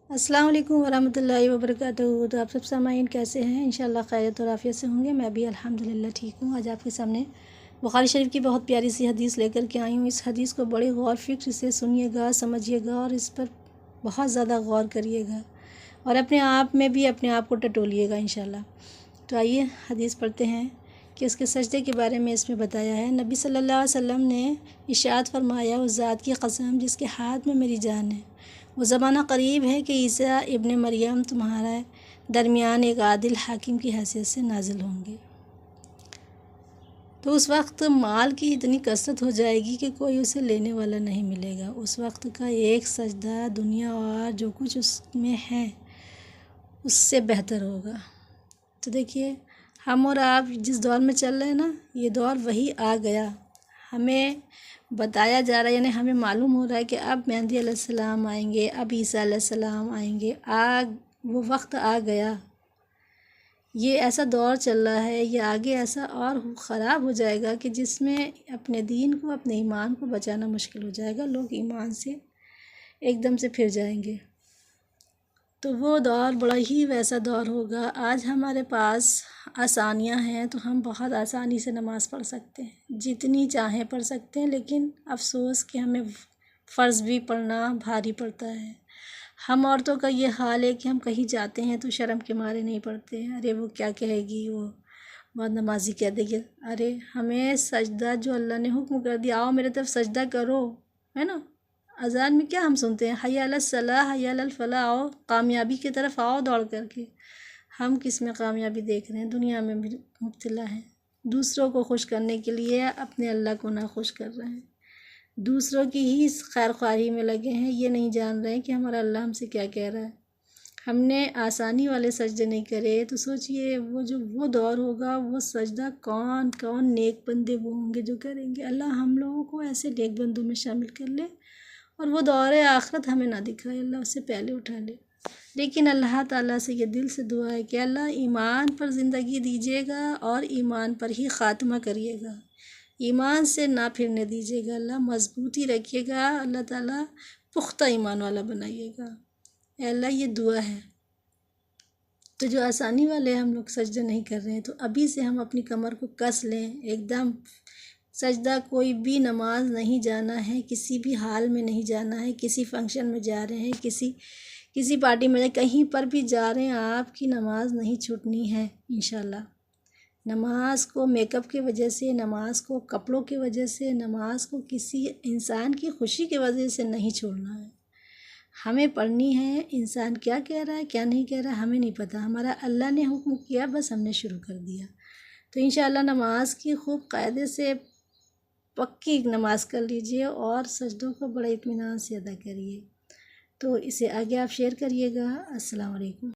अस्सलाम वालेकुम वरहमतुल्लाहि वबरकातुहू। तो आप सब सामाइन कैसे हैं? इंशाल्लाह खैरियत और आफियत से होंगे। मैं भी अल्हम्दुलिल्लाह ठीक हूँ। आज आपके सामने बुखारी शरीफ की बहुत प्यारी सी हदीस लेकर के आई हूँ। इस हदीस को बड़े गौर फिक्र से सुनिएगा, समझिएगा और इस पर बहुत ज़्यादा गौर करिएगा और अपने आप में भी अपने आप को टटोलिएगा इंशाल्लाह। तो आइए हदीस पढ़ते हैं कि उसके सजदे के बारे में इसमें बताया है। नबी सल्लल्लाहु अलैहि वसल्लम ने इरशाद फरमाया, उस ज़ात की कसम जिसके हाथ में मेरी जान है, वो ज़माना करीब है कि ईसा इब्न मरियम तुम्हारे दरमियान एक आदिल हाकिम की हैसियत से नाजिल होंगे। तो उस वक्त माल की इतनी कसरत हो जाएगी कि कोई उसे लेने वाला नहीं मिलेगा। उस वक्त का एक सजदा दुनिया और जो कुछ उसमें है उससे बेहतर होगा। तो देखिए, हम और आप जिस दौर में चल रहे हैं ना, ये दौर वही आ गया। हमें बताया जा रहा है, यानी हमें मालूम हो रहा है कि अब मेहदी अलैहिस्सलाम आएंगे, अब ईसा अलैहिस्सलाम आएंगे। वो वक्त आ गया। ये ऐसा दौर चल रहा है, ये आगे ऐसा और ख़राब हो जाएगा कि जिसमें अपने दीन को, अपने ईमान को बचाना मुश्किल हो जाएगा। लोग ईमान से एकदम से फिर जाएंगे। तो वो दौर बड़ा ही वैसा दौर होगा। आज हमारे पास आसानियां हैं तो हम बहुत आसानी से नमाज़ पढ़ सकते हैं, जितनी चाहें पढ़ सकते हैं, लेकिन अफ़सोस कि हमें फ़र्ज़ भी पढ़ना भारी पड़ता है। हम औरतों का ये हाल है कि हम कहीं जाते हैं तो शर्म के मारे नहीं पढ़ते हैं। अरे वो क्या कहेगी, वो बहुत नमाजी कह देगी। अरे हमें सजदा जो अल्लाह ने हुक्म कर दिया, आओ मेरे तरफ सजदा करो, है ना। अज़ान में क्या हम सुनते हैं, हय्या अलस सलाह हय्या अलल फलाह, आओ कामयाबी की तरफ आओ दौड़ करके। हम किस में कामयाबी देख रहे हैं? दुनिया में भी मुब्तला हैं। दूसरों को खुश करने के लिए अपने अल्लाह को ना खुश कर रहे हैं, दूसरों की ही इस खैर ख्वाही में लगे हैं। ये नहीं जान रहे हैं कि हमारा अल्लाह हमसे क्या कह रहा है। हमने आसानी वाले सजदे नहीं करे तो सोचिए वो दौर होगा, वो सजदा कौन कौन नेक बंदे वो होंगे जो करेंगे। अल्लाह हम लोगों को ऐसे नेक बंदों में शामिल कर ले और वो दौर आखिरत हमें ना दिखाए, अल्लाह उससे पहले उठा ले। लेकिन अल्लाह ताला से ये दिल से दुआ है कि अल्लाह ईमान पर ज़िंदगी दीजिएगा और ईमान पर ही ख़ात्मा करिएगा, ईमान से ना फिरने दीजिएगा। अल्लाह मजबूती रखिएगा, अल्लाह ताला पुख्ता ईमान वाला बनाइएगा। अल्लाह ये दुआ है। तो जो आसानी वाले हम लोग सजदे नहीं कर रहे हैं, तो अभी से हम अपनी कमर को कस लें एकदम। सजदा कोई भी नमाज नहीं जाना है, किसी भी हाल में नहीं जाना है। किसी फंक्शन में जा रहे हैं, किसी पार्टी में, कहीं पर भी जा रहे हैं, आपकी नमाज नहीं छूटनी है इंशाल्लाह। नमाज को मेकअप की वजह से, नमाज को कपड़ों की वजह से, नमाज को किसी इंसान की खुशी की वजह से नहीं छोड़ना है। हमें पढ़नी है। इंसान क्या कह रहा है क्या नहीं कह रहा है हमें नहीं पता, हमारा अल्लाह ने हुक्म किया, बस हमने शुरू कर दिया। तो इंशाल्लाह नमाज की खूब कायदे से पक्की नमाज कर लीजिए और सजदों को बड़े इत्मीनान से अदा करिए। तो इसे आगे आप शेयर करिएगा। अस्सलाम वालेकुम।